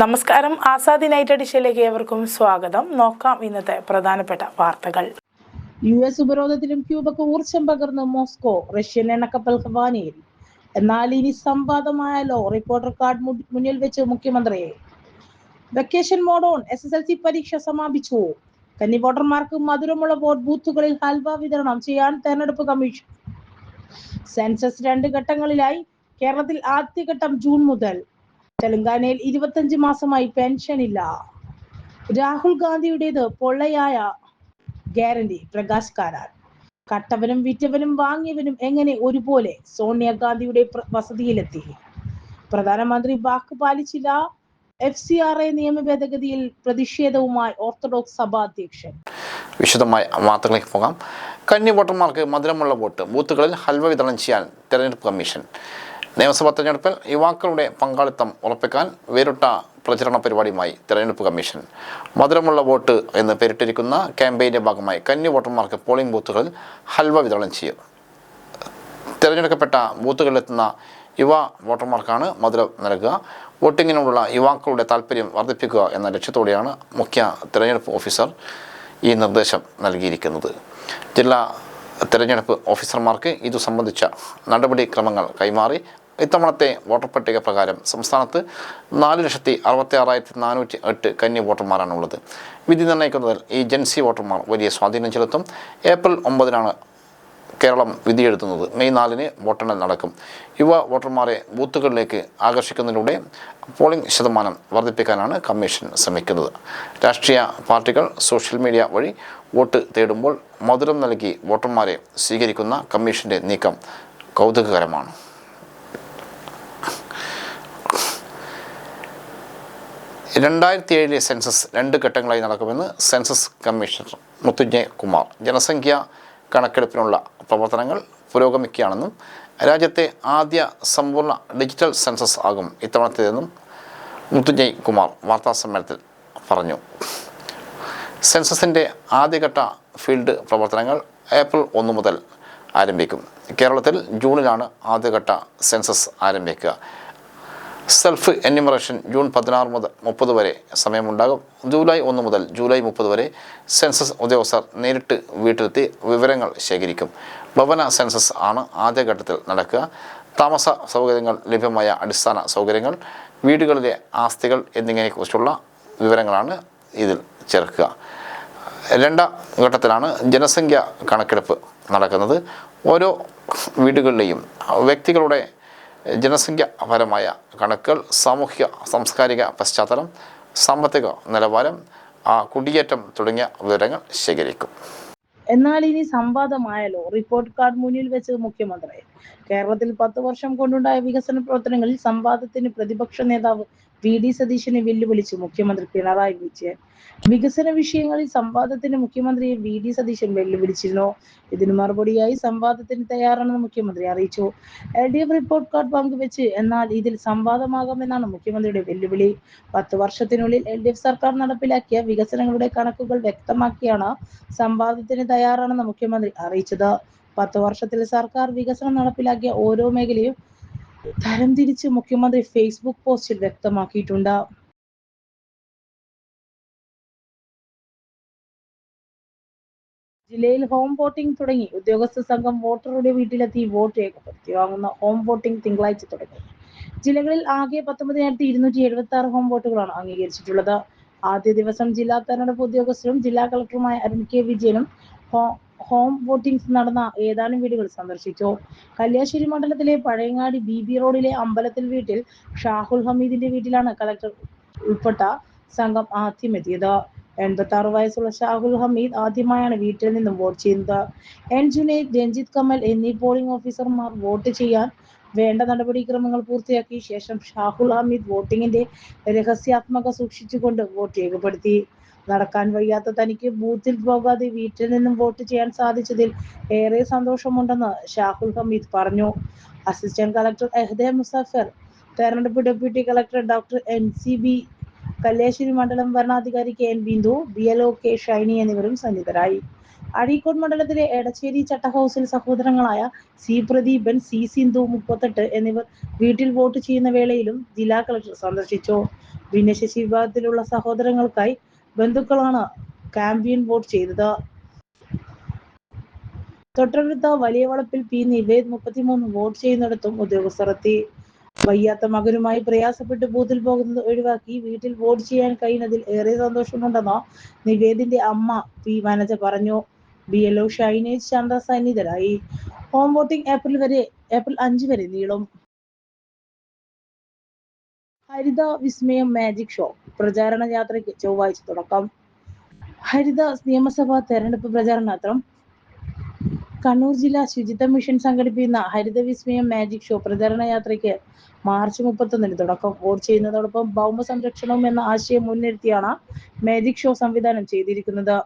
നമസ്കാരം. ആസാദി നൈറ്റ് എഡിഷനിലേക്ക് ഏവർക്കും സ്വാഗതം. നോക്കാം ഇന്നത്തെ പ്രധാനപ്പെട്ട വാർത്തകൾ. US ഉപരോധത്തിലും ക്യൂബക്ക് ഊർജം പകർന്ന് മോസ്കോ. റഷ്യൻ എണ്ണക്കപ്പൽ ഹവാനയിൽ. എന്നാൽ ഇനി സംവാദമായാലോ? റിപ്പോർട്ടർ കാർഡ് മുന്നിൽ വെച്ച് മുഖ്യമന്ത്രി. Vacation mode on. SSLC പരീക്ഷ സമാപിച്ചു. കന്നി വോട്ടർമാർക്ക് മധുരമുള്ള വോട്ട് ബൂത്തുകളിൽ ഹൽവ വിതരണം ചെയ്യാൻ തെരഞ്ഞെടുപ്പ് കമ്മീഷൻ. സെൻസസ് 2 ഘട്ടങ്ങളിലായി. കേരളത്തിൽ ആദ്യഘട്ടം ജൂൺ മുതൽ. തെലങ്കാനയിൽ 25 മാസമായി പെൻഷൻ ഇല്ല. രാഹുൽ ഗാന്ധിയുടേത് പൊള്ളയായ ഗ്യാരണ്ടി. പ്രകാശ് കാരാട്ട്. കട്ടവനും വിറ്റവനും വാങ്ങിയവനും എങ്ങനെ ഒരുപോലെ? സോണിയാഗാന്ധിയുടെ വസതിയിലെത്തി. പ്രധാനമന്ത്രി വാക്ക് പാലിച്ചില്ല. FCRA നിയമ ഭേദഗതിയിൽ പ്രതിഷേധവുമായി ഓർത്തഡോക്സ് സഭ അധ്യക്ഷൻ. വിശദമായ വാർത്തകളിലേക്ക് പോകാം. കന്നി വോട്ടർമാർക്ക് മധുരമുള്ള വോട്ട് ബൂത്തുകളിൽ ഹൽവ വിതരണം ചെയ്യാൻ തെരഞ്ഞെടുപ്പ് കമ്മീഷൻ. നിയമസഭാ തെരഞ്ഞെടുപ്പിൽ യുവാക്കളുടെ പങ്കാളിത്തം ഉറപ്പിക്കാൻ വേറിട്ട പ്രചരണ പരിപാടിയുമായി തെരഞ്ഞെടുപ്പ് കമ്മീഷൻ. മധുരമുള്ള വോട്ട് എന്ന് പേരിട്ടിരിക്കുന്ന ക്യാമ്പയിൻ്റെ ഭാഗമായി കന്നി വോട്ടർമാർക്ക് പോളിംഗ് ബൂത്തുകളിൽ ഹൽവ വിതരണം ചെയ്യും. തിരഞ്ഞെടുക്കപ്പെട്ട ബൂത്തുകളിലെത്തുന്ന യുവ വോട്ടർമാർക്കാണ് മധുരം നൽകുക. വോട്ടിങ്ങിനോടുള്ള യുവാക്കളുടെ താല്പര്യം വർദ്ധിപ്പിക്കുക എന്ന ലക്ഷ്യത്തോടെയാണ് മുഖ്യ തിരഞ്ഞെടുപ്പ് ഓഫീസർ ഈ നിർദ്ദേശം നൽകിയിരിക്കുന്നത്. ജില്ലാ തിരഞ്ഞെടുപ്പ് ഓഫീസർമാർക്ക് ഇതു സംബന്ധിച്ച നടപടിക്രമങ്ങൾ കൈമാറി. ഇത്തവണത്തെ വോട്ടർ പട്ടിക പ്രകാരം സംസ്ഥാനത്ത് 4,66,408 കന്നി വോട്ടർമാരാണുള്ളത്. വിധി നിർണ്ണയിക്കുന്നതിൽ ഈ ജൻസി വോട്ടർമാർ വലിയ സ്വാധീനം ചെലുത്തും. ഏപ്രിൽ 9-നാണ് കേരളം വിധിയെഴുതുന്നത്. മെയ് 4-ന് വോട്ടെണ്ണൽ നടക്കും. യുവ വോട്ടർമാരെ ബൂത്തുകളിലേക്ക് ആകർഷിക്കുന്നതിലൂടെ പോളിംഗ് ശതമാനം വർദ്ധിപ്പിക്കാനാണ് കമ്മീഷൻ ശ്രമിക്കുന്നത്. രാഷ്ട്രീയ പാർട്ടികൾ സോഷ്യൽ മീഡിയ വഴി വോട്ട് തേടുമ്പോൾ മധുരം നൽകി വോട്ടർമാരെ സ്വീകരിക്കുന്ന കമ്മീഷന്റെ നീക്കം കൗതുകകരമാണ്. ലെ സെൻസസ് 2 ഘട്ടങ്ങളായി നടക്കുമെന്ന് സെൻസസ് കമ്മീഷണർ മൃത്യുഞ്ജയ് കുമാർ. ജനസംഖ്യ കണക്കെടുപ്പിനുള്ള പ്രവർത്തനങ്ങൾ പുരോഗമിക്കുകയാണെന്നും രാജ്യത്തെ ആദ്യ സമ്പൂർണ്ണ ഡിജിറ്റൽ സെൻസസ് ആകും ഇത്തവണത്തേതെന്നും മൃത്യുഞ്ജയ് കുമാർ വാർത്താസമ്മേളനത്തിൽ പറഞ്ഞു. സെൻസസിൻ്റെ ആദ്യഘട്ട ഫീൽഡ് പ്രവർത്തനങ്ങൾ ഏപ്രിൽ 1 മുതൽ ആരംഭിക്കും. കേരളത്തിൽ ജൂണിലാണ് ആദ്യഘട്ട സെൻസസ് ആരംഭിക്കുക. സെൽഫ് എന്യൂമറേഷൻ ജൂൺ 16 മുതൽ 30 വരെ സമയമുണ്ടാകും. ജൂലൈ 1 മുതൽ ജൂലൈ 30 വരെ സെൻസസ് ഉദ്യോഗസ്ഥർ നേരിട്ട് വീട്ടിലെത്തി വിവരങ്ങൾ ശേഖരിക്കും. ഭവന സെൻസസ് ആണ് ആദ്യഘട്ടത്തിൽ നടക്കുക. താമസ സൗകര്യങ്ങൾ, ലഭ്യമായ അടിസ്ഥാന സൗകര്യങ്ങൾ, വീടുകളിലെ ആസ്തികൾ എന്നിങ്ങനെക്കുറിച്ചുള്ള വിവരങ്ങളാണ് ഇതിൽ ചേർക്കുക. 2ാം ഘട്ടത്തിലാണ് ജനസംഖ്യ കണക്കെടുപ്പ് നടക്കുന്നത്. ഓരോ വീടുകളിലെയും വ്യക്തികളുടെ ജനസംഖ്യാപരമായ കണക്കുകൾ, സാമൂഹിക സാംസ്കാരിക പശ്ചാത്തലം, സാമ്പത്തിക നിലവാരം, കുടിയേറ്റം തുടങ്ങിയ വിവരങ്ങൾ ശേഖരിക്കും. എന്നാൽ ഇനി സംവാദമായാലോ? റിപ്പോർട്ട് കാർഡ് മുന്നിൽ വെച്ച് മുഖ്യമന്ത്രി. കേരളത്തിൽ 10 വർഷം കൊണ്ടുണ്ടായ വികസന പ്രവർത്തനങ്ങളിൽ സംവാദത്തിന് പ്രതിപക്ഷ നേതാവ് VD സതീശനെ വെല്ലുവിളിച്ചു മുഖ്യമന്ത്രി പിണറായി വിജയൻ. വികസന വിഷയങ്ങളിൽ സംവാദത്തിന് മുഖ്യമന്ത്രിയെ VD സതീശൻ വെല്ലുവിളിച്ചിരുന്നു. ഇതിന് മറുപടിയായി സംവാദത്തിന് തയ്യാറാണെന്ന് മുഖ്യമന്ത്രി അറിയിച്ചു. LDF റിപ്പോർട്ട് കാർഡ് പങ്കുവെച്ച്. എന്നാൽ ഇതിൽ സംവാദമാകാമെന്നാണ് മുഖ്യമന്ത്രിയുടെ വെല്ലുവിളി. 10 വർഷത്തിനുള്ളിൽ LDF സർക്കാർ നടപ്പിലാക്കിയ വികസനങ്ങളുടെ കണക്കുകൾ വ്യക്തമാക്കിയാണ് സംവാദത്തിന് തയ്യാറാണെന്ന് മുഖ്യമന്ത്രി അറിയിച്ചത്. 10 വർഷത്തിൽ സർക്കാർ വികസനം നടപ്പിലാക്കിയ ഓരോ മേഖലയും തരംതിരിച്ച് മുഖ്യമന്ത്രി ഫേസ്ബുക്ക് പോസ്റ്റിൽ വ്യക്തമാക്കിയിട്ടുണ്ട്. ജില്ലയിൽ ഹോം വോട്ടിംഗ് തുടങ്ങി. ഉദ്യോഗസ്ഥ സംഘം വോട്ടറുടെ വീട്ടിലെത്തി വോട്ട് രേഖപ്പെടുത്തി വാങ്ങുന്ന ഹോം വോട്ടിംഗ് തിങ്കളാഴ്ച തുടങ്ങി. ജില്ലകളിൽ ആകെ 19,276 ഹോം വോട്ടുകളാണ് അംഗീകരിച്ചിട്ടുള്ളത്. ആദ്യ ദിവസം ജില്ലാ തെരഞ്ഞെടുപ്പ് ഉദ്യോഗസ്ഥരും ജില്ലാ കളക്ടറുമായ അരുൺ K. വിജയനും ഹോം വോട്ടിംഗ് നടന്ന ഏതാനും വീടുകൾ സന്ദർശിച്ചു. കല്യാശ്ശേരി മണ്ഡലത്തിലെ പഴയങ്ങാടി BB റോഡിലെ അമ്പലത്തിൽ വീട്ടിൽ ഷാഹുൽ ഹമീദിന്റെ വീട്ടിലാണ് കളക്ടർ ഉൾപ്പെട്ട സംഘം ആദ്യമെത്തിയത്. 86 വയസ്സുള്ള ഷാഹുൽ ഹമീദ് ആദ്യമായാണ് വീട്ടിൽ നിന്നും വോട്ട് ചെയ്യുന്നത്. N. ജുനൈദ്, രഞ്ജിത്ത് കമൽ എന്നീ പോളിംഗ് ഓഫീസർമാർ വോട്ട് ചെയ്യാൻ വേണ്ട നടപടിക്രമങ്ങൾ പൂർത്തിയാക്കിയ ശേഷം ഷാഹുൽ ഹമീദ് വോട്ടിങ്ങിന്റെ രഹസ്യാത്മക സൂക്ഷിച്ചുകൊണ്ട് വോട്ട് രേഖപ്പെടുത്തി. നടക്കാൻ വയ്യാത്ത തനിക്ക് ബൂത്തിൽ പോകാതെ വീട്ടിൽ നിന്നും വോട്ട് ചെയ്യാൻ സാധിച്ചതിൽ ഏറെ സന്തോഷമുണ്ടെന്ന് ഷാഹുൽ ഹമീദ് പറഞ്ഞു. അസിസ്റ്റന്റ് കളക്ടർ എഹ്ദെ മുസഫർ, തെരഞ്ഞെടുപ്പ് deputy collector doctor NCB, Kalliasseri മണ്ഡലം വരണാധികാരി KN Bindu, BLO K. Shiny എന്നിവരും സന്നിധരായി. അഴീക്കോട് മണ്ഡലത്തിലെ എടച്ചേരി ചട്ട ഹൗസിൽ സഹോദരങ്ങളായ C. പ്രദീപൻ, C. സിന്ധു 38 എന്നിവർ വീട്ടിൽ വോട്ട് ചെയ്യുന്ന വേളയിലും ജില്ലാ കളക്ടർ സന്ദർശിച്ചു. ഭിന്നശേഷി വിഭാഗത്തിലുള്ള സഹോദരങ്ങൾക്കായി ബന്ധുക്കളാണ് കാമ്പയിൻ വോട്ട് ചെയ്തത്. തൊട്ടടുത്ത വലിയ വളപ്പിൽ പി നിവേദ് 33 വോട്ട് ചെയ്യുന്നിടത്തും ഉദ്യോഗസ്ഥർ എത്തി. വയ്യാത്ത മകനുമായി പ്രയാസപ്പെട്ട് ബൂത്തിൽ പോകുന്നത് ഒഴിവാക്കി വീട്ടിൽ വോട്ട് ചെയ്യാൻ കഴിയുന്നതിൽ ഏറെ സന്തോഷമുണ്ടെന്ന് നിവേദിന്റെ അമ്മ പി വനജ പറഞ്ഞു. BLO ഷൈനേജ് ചന്ദ്ര സന്നിധരായി. ഹോം വോട്ടിംഗ് ഏപ്രിൽ 5 വരെ നീളും. ഹരിത വിസ്മയം മാജിക് ഷോ പ്രചാരണ യാത്രയ്ക്ക് ചൊവ്വാഴ്ച തുടക്കം. ഹരിത നിയമസഭാ തെരഞ്ഞെടുപ്പ് പ്രചാരണാർത്ഥം കണ്ണൂർ ജില്ലാ ശുചിത്വ മിഷൻ സംഘടിപ്പിക്കുന്ന ഹരിത വിസ്മയം മാജിക് ഷോ പ്രചാരണ യാത്രയ്ക്ക് മാർച്ച് 31 തുടക്കം. വോട്ട് ചെയ്യുന്നതോടൊപ്പം ഭൗമ സംരക്ഷണവും എന്ന ആശയം മുൻനിർത്തിയാണ് മാജിക് ഷോ സംവിധാനം ചെയ്തിരിക്കുന്നത്.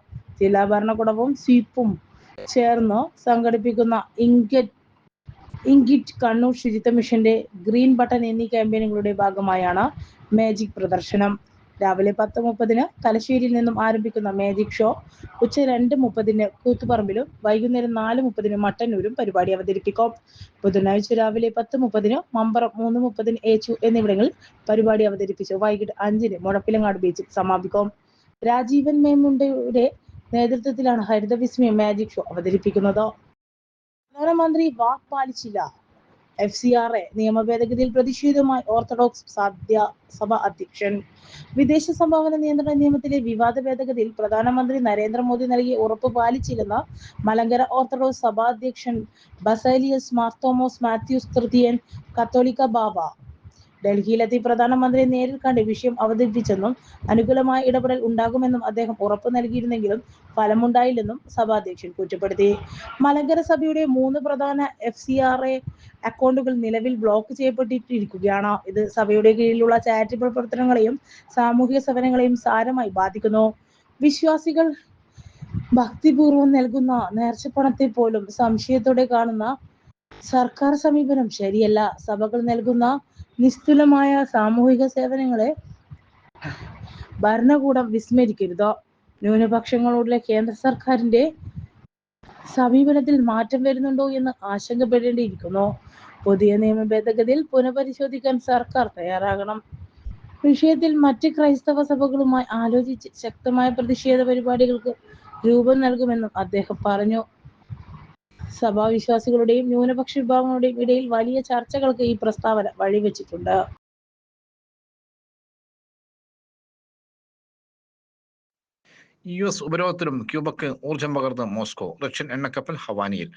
ജില്ലാ ഭരണകൂടവും സ്വീപ്പും ചേർന്ന് സംഘടിപ്പിക്കുന്ന ഇങ്കിറ്റ്, കണ്ണൂർ ശുചിത്വ മിഷന്റെ ഗ്രീൻ ബട്ടൺ എന്നീ ക്യാമ്പയിനുകളുടെ ഭാഗമായാണ് മാജിക് പ്രദർശനം. രാവിലെ 10:30 തലശ്ശേരിയിൽ നിന്നും ആരംഭിക്കുന്ന മാജിക് ഷോ ഉച്ച 2:30 കൂത്തുപറമ്പിലും വൈകുന്നേരം 4:30 മട്ടന്നൂരും പരിപാടി അവതരിപ്പിക്കും. ബുധനാഴ്ച രാവിലെ 10:30 മമ്പറം, 3:30 ഏച്ചു എന്നിവിടങ്ങളിൽ പരിപാടി അവതരിപ്പിച്ച് വൈകിട്ട് 5 മുഴപ്പിലങ്ങാട് ബീച്ചിൽ സമാപിക്കും. രാജീവൻ മേമുണ്ടയുടെ നേതൃത്വത്തിലാണ് ഹരിത വിസ്മയം മാജിക് ഷോ അവതരിപ്പിക്കുന്നത്. പ്രധാനമന്ത്രി വാക്ക് പാലിച്ചില്ല. FCRA നിയമ ഭേദഗതിയിൽ പ്രതിഷേധവുമായി ഓർത്തഡോക്സ് സഭ അധ്യക്ഷൻ. വിദേശ സംഭാവന നിയന്ത്രണ നിയമത്തിലെ വിവാദ ഭേദഗതിയിൽ പ്രധാനമന്ത്രി നരേന്ദ്രമോദി നൽകിയ ഉറപ്പ് പാലിച്ചില്ലെന്ന് മലങ്കര ഓർത്തഡോക്സ് സഭാധ്യക്ഷൻ ബസേലിയസ് മാർ തോമസ് മാത്യൂസ് തൃതീയൻ കത്തോലിക്ക ബാവ ഡൽഹിയിലെത്തി പ്രധാനമന്ത്രിയെ നേരിൽ കണ്ട് വിഷയം അവതരിപ്പിച്ചെന്നും അനുകൂലമായ ഇടപെടൽ ഉണ്ടാകുമെന്നും അദ്ദേഹം ഉറപ്പ് നൽകിയിരുന്നെങ്കിലും ഫലമുണ്ടായില്ലെന്നും സഭാധ്യക്ഷൻ കുറ്റപ്പെടുത്തി. മലങ്കര സഭയുടെ 3 പ്രധാന FCRA അക്കൗണ്ടുകൾ നിലവിൽ ബ്ലോക്ക് ചെയ്യപ്പെട്ടിരിക്കുകയാണ്. ഇത് സഭയുടെ കീഴിലുള്ള ചാരിറ്റബിൾ പ്രവർത്തനങ്ങളെയും സാമൂഹിക സേവനങ്ങളെയും സാരമായി ബാധിക്കുന്നു. വിശ്വാസികൾ ഭക്തിപൂർവ്വം നൽകുന്ന നേർച്ചപ്പണത്തെ പോലും സംശയത്തോടെ കാണുന്ന സർക്കാർ സമീപനം ശരിയല്ല. സഭകൾ നൽകുന്ന നിസ്തുലമായ സാമൂഹിക സേവനങ്ങളെ ഭരണകൂടം വിസ്മരിക്കരുത്. ന്യൂനപക്ഷങ്ങളോടുള്ള കേന്ദ്ര സർക്കാരിന്റെ സമീപനത്തിൽ മാറ്റം വരുന്നുണ്ടോ എന്ന് ആശങ്കപ്പെടേണ്ടിയിരിക്കുന്നു. പുതിയ നിയമ ഭേദഗതിയിൽ പുനഃപരിശോധിക്കാൻ സർക്കാർ തയ്യാറാകണം. വിഷയത്തിൽ മറ്റ് ക്രൈസ്തവ സഭകളുമായി ആലോചിച്ച് ശക്തമായ പ്രതിഷേധ പരിപാടികൾക്ക് രൂപം നൽകുമെന്നും അദ്ദേഹം പറഞ്ഞു. സഭാവിശ്വാസികളുടെയും ന്യൂനപക്ഷ വിഭാഗങ്ങളുടെയും ഇടയിൽ വലിയ ചർച്ചകൾക്ക് ഈ പ്രസ്താവന വഴിവെച്ചിട്ടുണ്ട്. US ഉപരോധത്തിലും ക്യൂബക്ക് ഊർജം പകർന്ന് മോസ്കോ. റഷ്യൻ എണ്ണക്കപ്പൽ ഹവാനിയിൽ.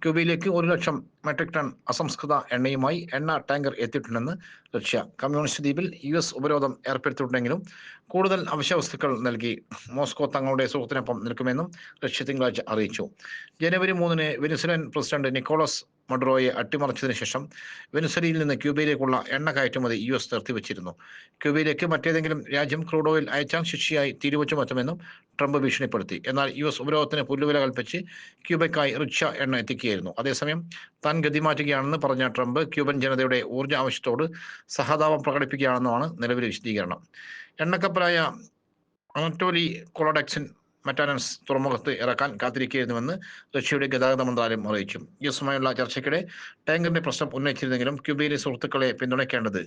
ക്യൂബയിലേക്ക് 1,00,000 മെട്രിക് ടൺ അസംസ്കൃത എണ്ണയുമായി എണ്ണ ടാങ്കർ എത്തിയിട്ടുണ്ടെന്ന് റഷ്യ. കമ്മ്യൂണിസ്റ്റ് ദ്വീപിൽ US ഉപരോധം ഏർപ്പെടുത്തിയിട്ടുണ്ടെങ്കിലും കൂടുതൽ അവശ്യ വസ്തുക്കൾ നൽകി മോസ്കോ തങ്ങളുടെ സുഹൃത്തിനൊപ്പം നിൽക്കുമെന്നും റഷ്യ തിങ്കളാഴ്ച അറിയിച്ചു. ജനുവരി 3 വെനിസ്വലൻ പ്രസിഡന്റ് നിക്കോളസ് മഡുറോയെ അട്ടിമറിച്ചതിന് ശേഷം വെനിസ്വലയിൽ നിന്ന് ക്യൂബയിലേക്കുള്ള എണ്ണ കയറ്റുമതി US നിർത്തിവച്ചിരുന്നു. ക്യൂബയിലേക്ക് മറ്റേതെങ്കിലും രാജ്യം ക്രൂഡ് ഓയിൽ അയച്ചാൽ ശിക്ഷയായി തീരുവച്ചുമെത്തുമെന്നും ട്രംപ് ഭീഷണിപ്പെടുത്തി. എന്നാൽ US ഉപരോധത്തിന് പുല്ലുവില കൽപ്പിച്ച് ക്യൂബയ്ക്കായി റിച്ച എണ്ണ എത്തിക്കുകയായിരുന്നു. അതേസമയം താൻ ഗതിമാറ്റുകയാണെന്ന് പറഞ്ഞ ട്രംപ് ക്യൂബൻ ജനതയുടെ ഊർജ്ജ ആവശ്യത്തോട് സഹതാപം പ്രകടിപ്പിക്കുകയാണെന്നാണ് നിലവിലെ വിശദീകരണം. എണ്ണക്കപ്പലായ അനറ്റോലി കൊളോഡെക്സിൻ മെറ്റാനൻസ് തുറമുഖത്ത് ഇറക്കാൻ കാത്തിരിക്കുകയായിരുന്നുവെന്ന് റഷ്യയുടെ ഗതാഗത മന്ത്രാലയം അറിയിച്ചു. യുഎസുമായുള്ള ചർച്ചയ്ക്കിടെ ടാങ്കറിന്റെ പ്രശ്നം ഉന്നയിച്ചിരുന്നെങ്കിലും ക്യൂബയിലെ സുഹൃത്തുക്കളെ പിന്തുണയ്ക്കേണ്ടത്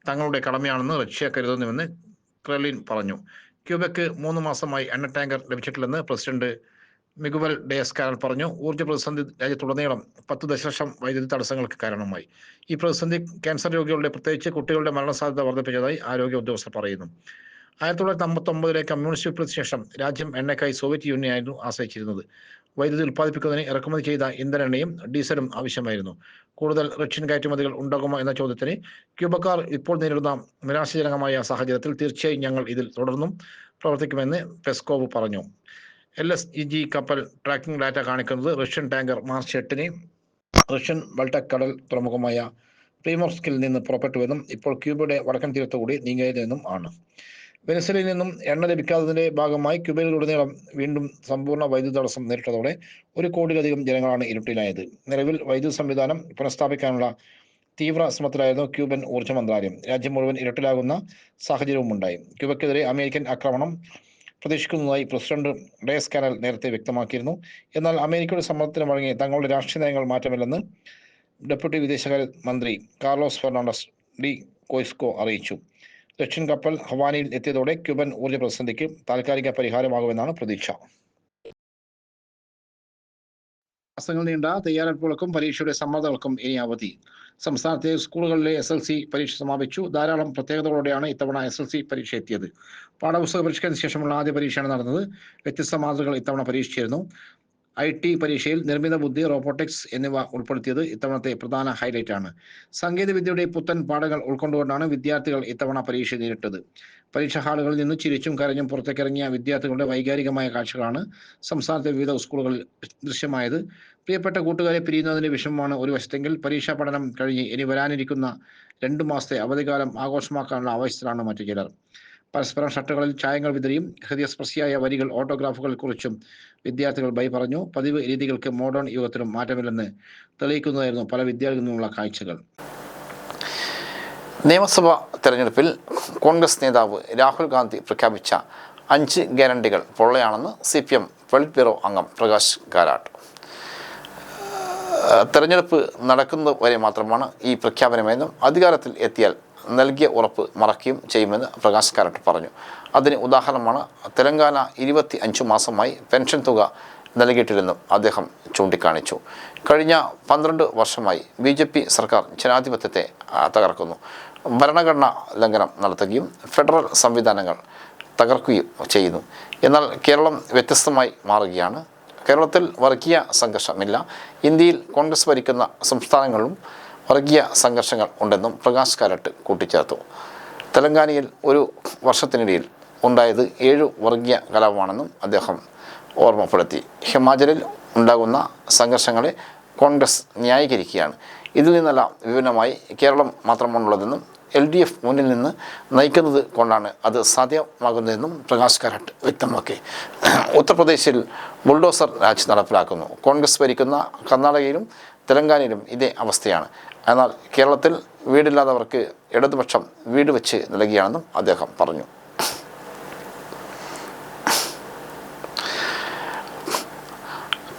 തങ്ങളുടെ കടമയാണെന്ന് റഷ്യ കരുതുന്നുവെന്ന് ക്രെംലിൻ പറഞ്ഞു. ക്യൂബയ്ക്ക് 3 മാസമായി എണ്ണ ടാങ്കർ ലഭിച്ചിട്ടില്ലെന്ന് പ്രസിഡന്റ് മിഗുവൽ ഡയസ്-കാനൽ പറഞ്ഞു. ഊർജ്ജ പ്രതിസന്ധി രാജ്യത്തുടനീളം 10 ദശലക്ഷം വൈദ്യുതി തടസ്സങ്ങൾക്ക് കാരണമായി. ഈ പ്രതിസന്ധി ക്യാൻസർ രോഗികളുടെ, പ്രത്യേകിച്ച് കുട്ടികളുടെ മരണസാധ്യത വർദ്ധിപ്പിച്ചതായി ആരോഗ്യ ഉദ്യോഗസ്ഥർ പറയുന്നു. 1959 കമ്മ്യൂണിസ്റ്റ് വിപ്ലവത്തിന് ശേഷം രാജ്യം എണ്ണയ്ക്കായി സോവിയറ്റ് യൂണിയനായിരുന്നു ആശ്രയിച്ചിരുന്നത്. വൈദ്യുതി ഉൽപ്പാദിപ്പിക്കുന്നതിന് ഇറക്കുമതി ചെയ്ത ഇന്ധന എണ്ണയും ഡീസലും ആവശ്യമായിരുന്നു. കൂടുതൽ റഷ്യൻ കയറ്റുമതികൾ ഉണ്ടാകുമോ എന്ന ചോദ്യത്തിന് ക്യൂബക്കാർ ഇപ്പോൾ നേരിടുന്ന നിരാശാജനകമായ സാഹചര്യത്തിൽ തീർച്ചയായും ഞങ്ങൾ ഇതിൽ തുടർന്നും പ്രവർത്തിക്കുമെന്ന് പെസ്കോവ് പറഞ്ഞു. LSEG കപ്പൽ ട്രാക്കിംഗ് ഡാറ്റ കാണിക്കുന്നത് റഷ്യൻ ടാങ്കർ മാർച്ച് 8 റഷ്യൻ ബൾട്ടക് കടൽ തുറമുഖമായ പ്രീമോർസ്കിൽ നിന്ന് പുറപ്പെട്ടുവെന്നും ഇപ്പോൾ ക്യൂബയുടെ വടക്കൻ തീരത്തുകൂടി നീങ്ങിയതെന്നും ആണ്. വെനിസ്വലയിൽ നിന്നും എണ്ണ ലഭിക്കാത്തതിന്റെ ഭാഗമായി ക്യൂബയിലുടനീളം വീണ്ടും സമ്പൂർണ്ണ വൈദ്യുതി തടസ്സം നേരിട്ടതോടെ 1 കോടിയിലധികം ജനങ്ങളാണ് ഇരുട്ടിലായത്. നിലവിൽ വൈദ്യുതി സംവിധാനം പുനഃസ്ഥാപിക്കാനുള്ള തീവ്ര ശ്രമത്തിലായിരുന്നു ക്യൂബൻ ഊർജ്ജ മന്ത്രാലയം. രാജ്യം മുഴുവൻ ഇരുട്ടിലാകുന്ന സാഹചര്യവും ഉണ്ടായി. ക്യൂബയ്ക്കെതിരെ അമേരിക്കൻ ആക്രമണം പ്രതീക്ഷിക്കുന്നതായി പ്രസിഡന്റ് ഡയസ്-കാനൽ നേരത്തെ വ്യക്തമാക്കിയിരുന്നു. എന്നാൽ അമേരിക്കയുടെ സമ്മർദ്ദത്തിന് വഴങ്ങി തങ്ങളുടെ രാഷ്ട്രീയ നയങ്ങൾ മാറ്റമില്ലെന്ന് ഡെപ്യൂട്ടി വിദേശകാര്യ മന്ത്രി കാർലോസ് ഫെർണാണ്ടസ് ഡി കോയ്സ്കോ അറിയിച്ചു. റഷ്യൻ കപ്പൽ ഹവാനയിൽ എത്തിയതോടെ ക്യൂബൻ ഊർജ്ജ പ്രതിസന്ധിക്ക് താൽക്കാലിക പരിഹാരമാകുമെന്നാണ് പ്രതീക്ഷ. മാസങ്ങൾ നീണ്ട തയ്യാറെടുപ്പുകൾക്കും പരീക്ഷയുടെ സമ്മർദ്ദങ്ങൾക്കും ഇനി അവധി. സംസ്ഥാനത്തെ സ്കൂളുകളിലെ SLC പരീക്ഷ സമാപിച്ചു. ധാരാളം പ്രത്യേകതകളോടെയാണ് ഇത്തവണ SLC പരീക്ഷ എത്തിയത്. പാഠപുസ്തക പരീക്ഷയ്ക്ക് ശേഷമുള്ള ആദ്യ പരീക്ഷയാണ് നടന്നത്. വ്യത്യസ്ത മാതൃകകൾ ഇത്തവണ പരീക്ഷിച്ചിരുന്നു. IT പരീക്ഷയിൽ നിർമ്മിത ബുദ്ധി, റോബോട്ടിക്സ് എന്നിവ ഉൾപ്പെടുത്തിയത് ഇത്തവണത്തെ പ്രധാന ഹൈലൈറ്റ് ആണ്. സാങ്കേതികവിദ്യയുടെ പുത്തൻ പാഠങ്ങൾ ഉൾക്കൊണ്ടുകൊണ്ടാണ് വിദ്യാർത്ഥികൾ ഇത്തവണ പരീക്ഷ നേരിട്ടത്. പരീക്ഷാ ഹാളുകളിൽ നിന്ന് ചിരിച്ചും കരഞ്ഞും പുറത്തേക്കിറങ്ങിയ വിദ്യാർത്ഥികളുടെ വൈകാരികമായ കാഴ്ചകളാണ് സംസ്ഥാനത്തെ വിവിധ സ്കൂളുകളിൽ ദൃശ്യമായത്. പ്രിയപ്പെട്ട കൂട്ടുകാരെ പിരിയുന്നതിന്റെ വിഷമമാണ് ഒരു വശത്തെങ്കിൽ, പരീക്ഷാ പഠനം കഴിഞ്ഞ് ഇനി വരാനിരിക്കുന്ന 2 മാസത്തെ അവധിക്കാലം ആഘോഷമാക്കാനുള്ള ആവേശത്തിലാണ് മറ്റു ചിലർ. പരസ്പരം ഷർട്ടുകളിൽ ചായങ്ങൾ വിതറിയും ഹൃദയസ്പർശിയായ വരികൾ, ഓട്ടോഗ്രാഫുകൾ കുറിച്ചും വിദ്യാർത്ഥികൾ ബൈ പറഞ്ഞു. പതിവ് രീതികൾക്ക് മോഡേൺ യുഗത്തിലും മാറ്റമില്ലെന്ന് തെളിയിക്കുന്നതായിരുന്നു പല വിദ്യാർത്ഥികളിൽ നിന്നുള്ള കാഴ്ചകൾ. നിയമസഭാ തെരഞ്ഞെടുപ്പിൽ കോൺഗ്രസ് നേതാവ് രാഹുൽ ഗാന്ധി പ്രഖ്യാപിച്ച 5 ഗ്യാരണ്ടികൾ പൊള്ളയാണെന്ന് CPM പൊളിറ്റ് ബ്യൂറോ അംഗം പ്രകാശ് കാരാട്ട്. തെരഞ്ഞെടുപ്പ് നടക്കുന്നത് വരെ മാത്രമാണ് ഈ പ്രഖ്യാപനമെന്നും അധികാരത്തിൽ എത്തിയാൽ നൽകിയ ഉറപ്പ് മറക്കുകയും ചെയ്യുമെന്ന് പ്രകാശ് കാരാട്ട് പറഞ്ഞു. അതിന് ഉദാഹരണമാണ് തെലങ്കാന 25 മാസമായി പെൻഷൻ തുക നൽകിയിട്ടില്ലെന്നും അദ്ദേഹം ചൂണ്ടിക്കാണിച്ചു. കഴിഞ്ഞ 12 വർഷമായി BJP സർക്കാർ ജനാധിപത്യത്തെ തകർക്കുന്നു, ഭരണഘടനാ ലംഘനം നടത്തുകയും ഫെഡറൽ സംവിധാനങ്ങൾ തകർക്കുകയും ചെയ്യുന്നു. എന്നാൽ കേരളം വ്യത്യസ്തമായി മാറുകയാണ്. കേരളത്തിൽ വർഗീയ സംഘർഷമില്ല. ഇന്ത്യയിൽ കോൺഗ്രസ് ഭരിക്കുന്ന സംസ്ഥാനങ്ങളിലും വർഗീയ സംഘർഷങ്ങൾ ഉണ്ടെന്നും പ്രകാശ് കാരാട്ട് കൂട്ടിച്ചേർത്തു. തെലങ്കാനയിൽ ഒരു വർഷത്തിനിടയിൽ ഉണ്ടായത് 7 വർഗീയ കലാപമാണെന്നും അദ്ദേഹം ഓർമ്മപ്പെടുത്തി. ഹിമാചലിൽ ഉണ്ടാകുന്ന സംഘർഷങ്ങളെ കോൺഗ്രസ് ന്യായീകരിക്കുകയാണ്. ഇതിൽ നിന്നെല്ലാം വിഭിന്നമായി കേരളം മാത്രമാണുള്ളതെന്നും LDF മുന്നിൽ നിന്ന് നയിക്കുന്നത് കൊണ്ടാണ് അത് സാധ്യമാകുന്നതെന്നും പ്രകാശ് കാരാട്ട് വ്യക്തമാക്കി. ഉത്തർപ്രദേശിൽ ബുൾഡോസർ രാജ് നടപ്പിലാക്കുന്നു. കോൺഗ്രസ് ഭരിക്കുന്ന കർണാടകയിലും തെലങ്കാനയിലും ഇതേ അവസ്ഥയാണ്. എന്നാൽ കേരളത്തിൽ വീടില്ലാത്തവർക്ക് ഇടതുപക്ഷം വീട് വെച്ച് നൽകുകയാണെന്നും അദ്ദേഹം പറഞ്ഞു.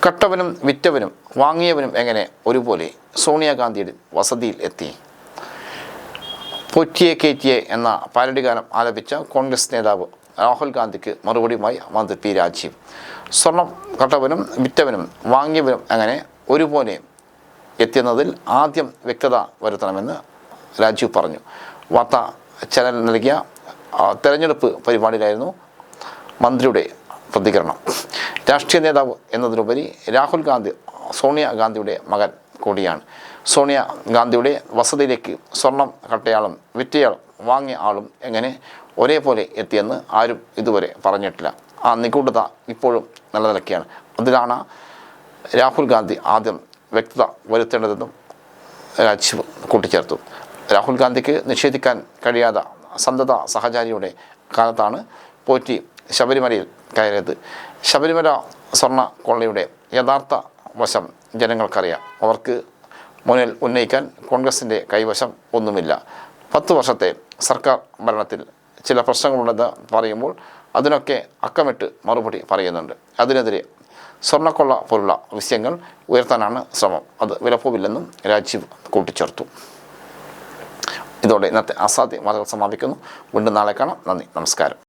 കട്ടവനും വിറ്റവനും വാങ്ങിയവനും എങ്ങനെ ഒരുപോലെ സോണിയാഗാന്ധിയുടെ വസതിയിൽ എത്തി? പൊറ്റിയെ കയറ്റിയെ എന്ന പാരഡി ഗാനം ആലപിച്ച കോൺഗ്രസ് നേതാവ് രാഹുൽ ഗാന്ധിക്ക് മറുപടിയുമായി മന്ത്രി P. രാജീവ്. സ്വർണം കട്ടവനും വിറ്റവനും വാങ്ങിയവനും അങ്ങനെ ഒരുപോലെ എത്തിയെന്നതിൽ ആദ്യം വ്യക്തത വരുത്തണമെന്ന് രാജീവ് പറഞ്ഞു. വാർത്താ ചാനൽ നൽകിയ തെരഞ്ഞെടുപ്പ് പരിപാടിയിലായിരുന്നു മന്ത്രിയുടെ പ്രതികരണം. രാഷ്ട്രീയ നേതാവ് എന്നതിലുപരി രാഹുൽ ഗാന്ധി സോണിയാഗാന്ധിയുടെ മകൻ കൂടിയാണ്. സോണിയാഗാന്ധിയുടെ വസതിയിലേക്ക് സ്വർണം കട്ടയാളും വിറ്റയാളും വാങ്ങിയ ആളും എങ്ങനെ ഒരേപോലെ എത്തിയെന്ന് ആരും ഇതുവരെ പറഞ്ഞിട്ടില്ല. ആ നിഗൂഢത ഇപ്പോഴും നിലനിൽക്കുകയാണ്. അതിലാണ് രാഹുൽ ഗാന്ധി ആദ്യം വ്യക്തത വരുത്തേണ്ടതെന്നും രാജീവ് കൂട്ടിച്ചേർത്തു. രാഹുൽ ഗാന്ധിക്ക് നിഷേധിക്കാൻ കഴിയാത്ത സന്തത സഹചാരിയുടെ കാലത്താണ് പോറ്റി ശബരിമലയിൽ കയറിയത്. ശബരിമല സ്വർണ്ണ കൊള്ളയുടെ യഥാർത്ഥ വശം ജനങ്ങൾക്കറിയാം. അവർക്ക് മുന്നിൽ ഉന്നയിക്കാൻ കോൺഗ്രസിൻ്റെ കൈവശം ഒന്നുമില്ല. 10 വർഷത്തെ സർക്കാർ ഭരണത്തിൽ ചില പ്രശ്നങ്ങളുണ്ടെന്ന് പറയുമ്പോൾ അതിനൊക്കെ അക്കമിട്ട് മറുപടി പറയുന്നുണ്ട്. അതിനെതിരെ സ്വർണ്ണക്കൊള്ള പോലുള്ള വിഷയങ്ങൾ ഉയർത്താനാണ് ശ്രമം. അത് വിലപ്പോവില്ലെന്നും രാജീവ് കൂട്ടിച്ചേർത്തു. ഇതോടെ ഇന്നത്തെ അസാധ്യ വാർത്തകൾ സമാപിക്കുന്നു. വീണ്ടും നാളെ കാണാം. നന്ദി, നമസ്കാരം.